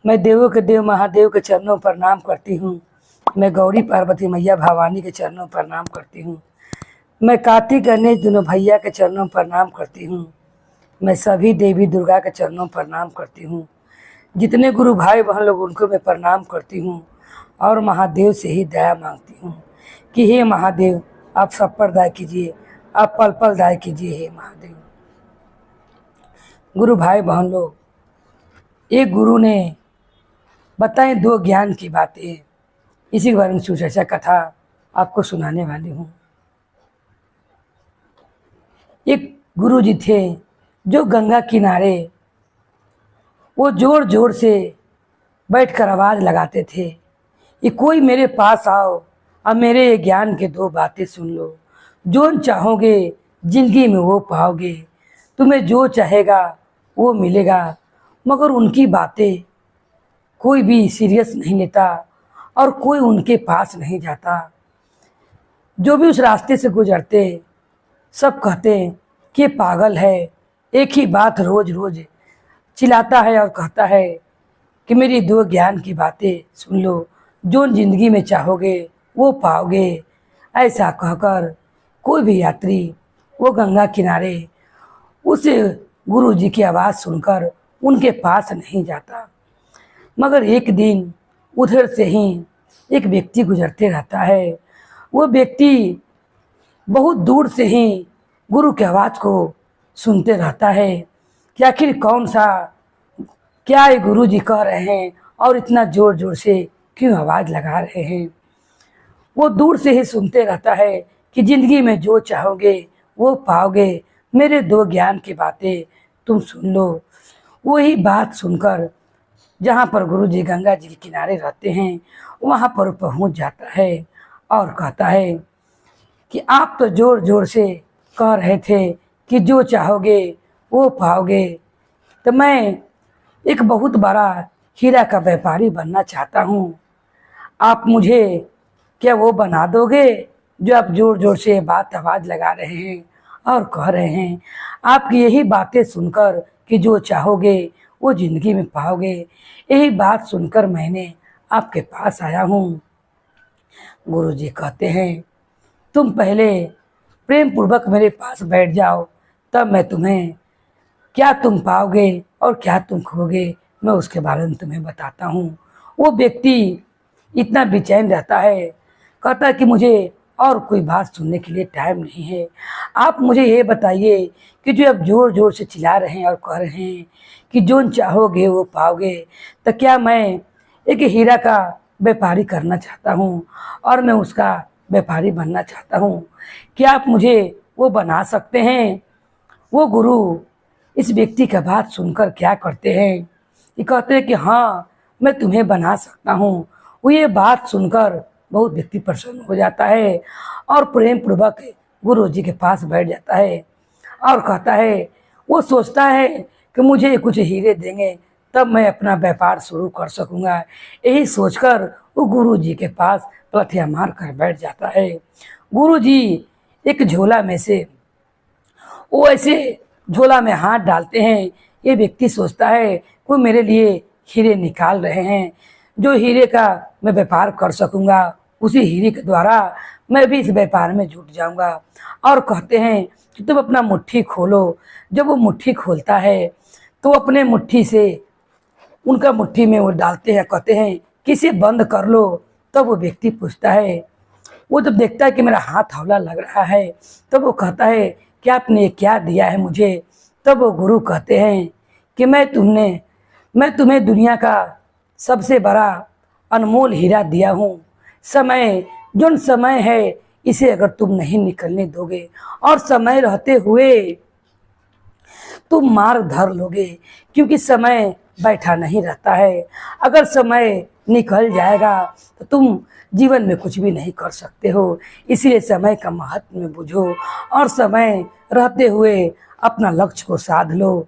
मैं देवों के देव महादेव के चरणों पर प्रणाम करती हूँ। मैं गौरी पार्वती मैया भवानी के चरणों पर प्रणाम करती हूँ। मैं कार्तिक गणेश दोनों भैया के चरणों पर प्रणाम करती हूँ। मैं सभी देवी दुर्गा के चरणों पर प्रणाम करती हूँ। जितने गुरु भाई बहन लोग उनको मैं प्रणाम करती हूँ और महादेव से ही दया मांगती हूँ कि हे महादेव आप सब पर दया कीजिए, आप पल पल दया कीजिए। हे महादेव। गुरु भाई बहन लोग, एक गुरु ने बताए दो ज्ञान की बातें, इसी के बारे में सुचर्चा कथा आपको सुनाने वाली हूँ। एक गुरु जी थे जो गंगा किनारे वो जोर जोर से बैठकर आवाज़ लगाते थे कि कोई मेरे पास आओ और मेरे ज्ञान के दो बातें सुन लो। जो चाहोगे जिंदगी में वो पाओगे, तुम्हें जो चाहेगा वो मिलेगा। मगर उनकी बातें कोई भी सीरियस नहीं लेता और कोई उनके पास नहीं जाता। जो भी उस रास्ते से गुजरते सब कहते कि पागल है, एक ही बात रोज रोज चिल्लाता है और कहता है कि मेरी दो ज्ञान की बातें सुन लो। जो जिंदगी में चाहोगे वो पाओगे। ऐसा कहकर कोई भी यात्री वो गंगा किनारे उस गुरु जी की आवाज़ सुनकर उनके पास नहीं जाता। मगर एक दिन उधर से ही एक व्यक्ति गुजरते रहता है। वो व्यक्ति बहुत दूर से ही गुरु की आवाज़ को सुनते रहता है कि आखिर कौन सा क्या ये गुरु जी कह रहे हैं और इतना ज़ोर ज़ोर से क्यों आवाज़ लगा रहे हैं। वो दूर से ही सुनते रहता है कि ज़िंदगी में जो चाहोगे वो पाओगे, मेरे दो ज्ञान की बातें तुम सुन लो। वही बात सुनकर जहाँ पर गुरु जी गंगा जी के किनारे रहते हैं वहाँ पर पहुँच जाता है और कहता है कि आप तो ज़ोर ज़ोर से कह रहे थे कि जो चाहोगे वो पाओगे, तो मैं एक बहुत बड़ा हीरा का व्यापारी बनना चाहता हूँ। आप मुझे क्या वो बना दोगे जो आप ज़ोर ज़ोर से आवाज़ लगा रहे हैं और कह रहे हैं। आपकी यही बातें सुनकर कि जो चाहोगे वो ज़िंदगी में पाओगे, यही बात सुनकर मैंने आपके पास आया हूँ। गुरु जी कहते हैं तुम पहले प्रेम पूर्वक मेरे पास बैठ जाओ, तब मैं तुम्हें क्या तुम पाओगे और क्या तुम खोगे मैं उसके बारे में तुम्हें बताता हूँ। वो व्यक्ति इतना बेचैन रहता है, कहता है कि मुझे और कोई बात सुनने के लिए टाइम नहीं है। आप मुझे ये बताइए कि जो आप ज़ोर ज़ोर से चिल्ला रहे हैं और कह रहे हैं कि जो चाहोगे वो पाओगे, तो क्या मैं एक हीरा का व्यापारी करना चाहता हूँ और मैं उसका व्यापारी बनना चाहता हूँ। क्या आप मुझे वो बना सकते हैं। वो गुरु इस व्यक्ति का बात सुनकर क्या करते हैं, ये कहते हैं कि हाँ मैं तुम्हें बना सकता हूँ। वो ये बात सुनकर बहुत व्यक्ति प्रसन्न हो जाता है और प्रेम पूर्वक गुरु जी के पास बैठ जाता है और कहता है, वो सोचता है कि मुझे कुछ हीरे देंगे तब मैं अपना व्यापार शुरू कर सकूँगा। यही सोचकर वो गुरु जी के पास पलथिया मार कर बैठ जाता है। गुरु जी एक झोला में से वो ऐसे झोला में हाथ डालते हैं। ये व्यक्ति सोचता है कोई मेरे लिए हीरे निकाल रहे हैं, जो हीरे का मैं व्यापार कर सकूँगा, उसी हीरे के द्वारा मैं भी इस व्यापार में जुट जाऊँगा। और कहते हैं कि तुम अपना मुट्ठी खोलो। जब वो मुट्ठी खोलता है तो अपने मुट्ठी से उनका मुट्ठी में वो डालते हैं, कहते हैं कि इसे बंद कर लो। तब वो व्यक्ति पूछता है, वो जब देखता है कि मेरा हाथ हौला लग रहा है तब वो कहता है कि आपने क्या दिया है मुझे। तब वो गुरु कहते हैं कि मैं तुम्हें दुनिया का सबसे बड़ा अनमोल हीरा दिया हूँ। समय जो समय है इसे अगर तुम नहीं निकलने दोगे और समय रहते हुए तुम मार्ग धर लोगे, क्योंकि समय बैठा नहीं रहता है। अगर समय निकल जाएगा तो तुम जीवन में कुछ भी नहीं कर सकते हो। इसलिए समय का महत्व में बुझो और समय रहते हुए अपना लक्ष्य को साध लो।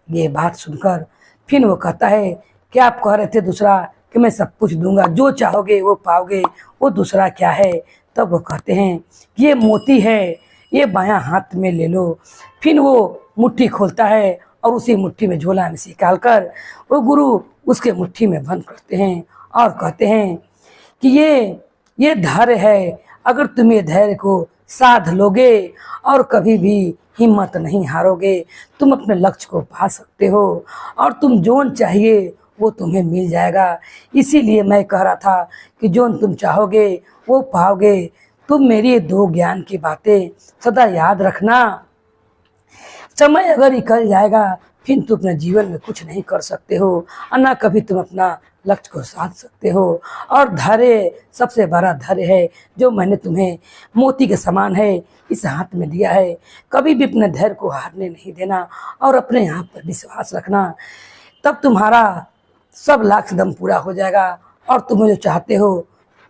ये बात सुनकर फिर वो कहता है कि आप कह रहे थे दूसरा कि मैं सब कुछ दूंगा, जो चाहोगे वो पाओगे, वो दूसरा क्या है। तब वो कहते हैं ये मोती है, ये बायां हाथ में ले लो। फिर वो मुट्ठी खोलता है और उसी मुट्ठी में झोला में से निकालकर वो गुरु उसके मुट्ठी में बंद करते हैं और कहते हैं कि ये धैर्य है, अगर तुम ये धैर्य को साध लोगे और कभी भी हिम्मत नहीं हारोगे, तुम अपने लक्ष्य को पा सकते हो और तुम जोन चाहिए वो तुम्हें मिल जाएगा। इसीलिए मैं कह रहा था कि जोन तुम चाहोगे वो पाओगे। तुम मेरी दो ज्ञान की बातें सदा याद रखना। समय अगर निकल जाएगा फिर तुम अपने जीवन में कुछ नहीं कर सकते हो और ना कभी तुम अपना लक्ष्य को साध सकते हो। और धैर्य सबसे बड़ा धैर्य है जो मैंने तुम्हें मोती के समान है इस हाथ में दिया है। कभी भी अपने धैर्य को हारने नहीं देना और अपने आप पर विश्वास रखना, तब तुम्हारा सब लाख दम पूरा हो जाएगा और तुम्हें जो चाहते हो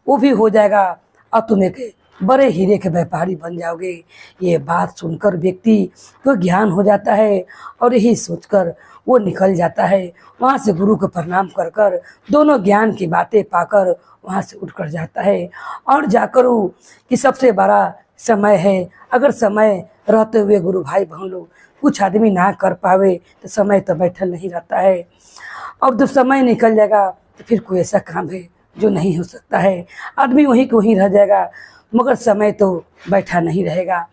वो भी हो जाएगा और तुम एक बड़े हीरे के व्यापारी बन जाओगे। ये बात सुनकर व्यक्ति को ज्ञान हो जाता है और यही सोचकर वो निकल जाता है। वहाँ से गुरु को प्रणाम कर कर दोनों ज्ञान की बातें पाकर वहाँ से उठकर जाता है और जाकर वो कि सबसे बड़ा समय है। अगर समय रहते हुए गुरु भाई बहन लोग कुछ आदमी ना कर पावे तो समय तो बैठल नहीं रहता है और जब समय निकल जाएगा तो फिर कोई ऐसा काम है जो नहीं हो सकता है। आदमी वहीं को वहीं रह जाएगा मगर समय तो बैठा नहीं रहेगा।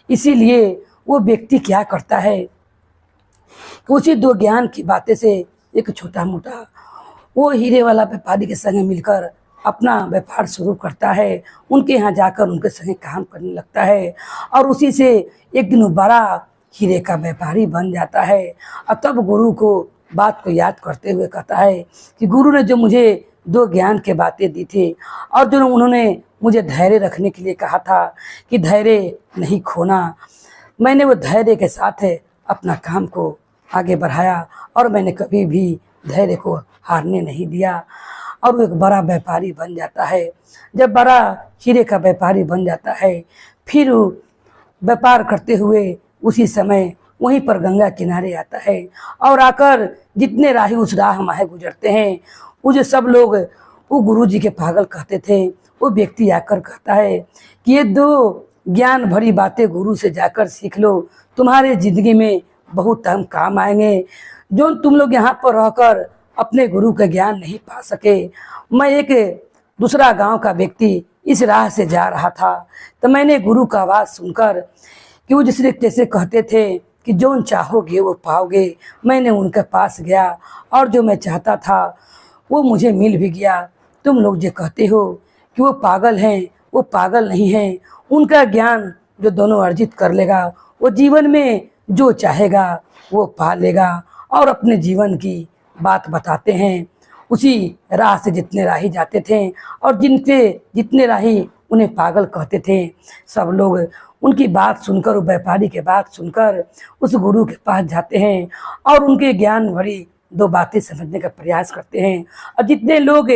इसीलिए वो व्यक्ति क्या करता है कि उसी दो ज्ञान की बातें से एक छोटा मोटा वो हीरे वाला व्यापारी के संग मिलकर अपना व्यापार शुरू करता है। उनके यहाँ जाकर उनके संग काम करने लगता है और उसी से एक दिन बड़ा हीरे का व्यापारी बन जाता है। और तब गुरु को बात को याद करते हुए कहता है कि गुरु ने जो मुझे दो ज्ञान के बातें दी थी और जो उन्होंने मुझे धैर्य रखने के लिए कहा था कि धैर्य नहीं खोना, मैंने वो धैर्य के साथ अपना काम को आगे बढ़ाया और मैंने कभी भी धैर्य को हारने नहीं दिया और वो एक बड़ा व्यापारी बन जाता है। जब बड़ा हीरे का व्यापारी बन जाता है फिर व्यापार करते हुए उसी समय वहीं पर गंगा किनारे आता है और आकर जितने राही उस राह माहे गुजरते हैं वो जो सब लोग वो गुरु जी के पागल कहते थे, वो व्यक्ति आकर कहता है कि ये दो ज्ञान भरी बातें गुरु से जाकर सीख लो, तुम्हारे ज़िंदगी में बहुत हम काम आएंगे। जो तुम लोग यहाँ पर रहकर अपने गुरु का ज्ञान नहीं पा सके। मैं एक दूसरा गांव का व्यक्ति इस राह से जा रहा था तो मैंने गुरु का आवाज़ सुनकर कि वो जिसने जैसे कहते थे कि जो चाहोगे वो पाओगे, मैंने उनके पास गया और जो मैं चाहता था वो मुझे मिल भी गया। तुम लोग जो कहते हो कि वो पागल हैं, वो पागल नहीं हैं। उनका ज्ञान जो दोनों अर्जित कर लेगा वो जीवन में जो चाहेगा वो पा लेगा और अपने जीवन की बात बताते हैं। उसी राह से जितने राही जाते थे और जिनके जितने राही उन्हें पागल कहते थे, सब लोग उनकी बात सुनकर, वो व्यापारी के बात सुनकर उस गुरु के पास जाते हैं और उनके ज्ञान भरी दो बातें समझने का प्रयास करते हैं। और जितने लोग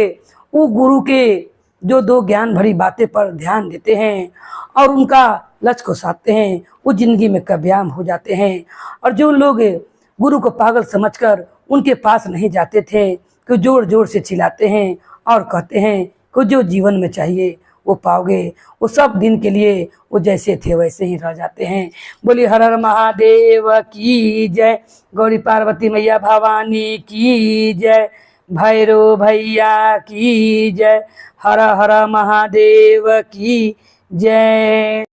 वो गुरु के जो दो ज्ञान भरी बातें पर ध्यान देते हैं और उनका लक्ष्य को साधते हैं वो जिंदगी में कामयाब हो जाते हैं। और जो लोग गुरु को पागल समझकर उनके पास नहीं जाते थे कि जोर जोर से चिल्लाते हैं और कहते हैं कि जो जीवन में चाहिए वो पाओगे, वो सब दिन के लिए वो जैसे थे वैसे ही रह जाते हैं। बोलिए हर हर महादेव की जय, गौरी पार्वती मैया भवानी की जय, भैरव भैया की जय, हर हर महादेव की जय।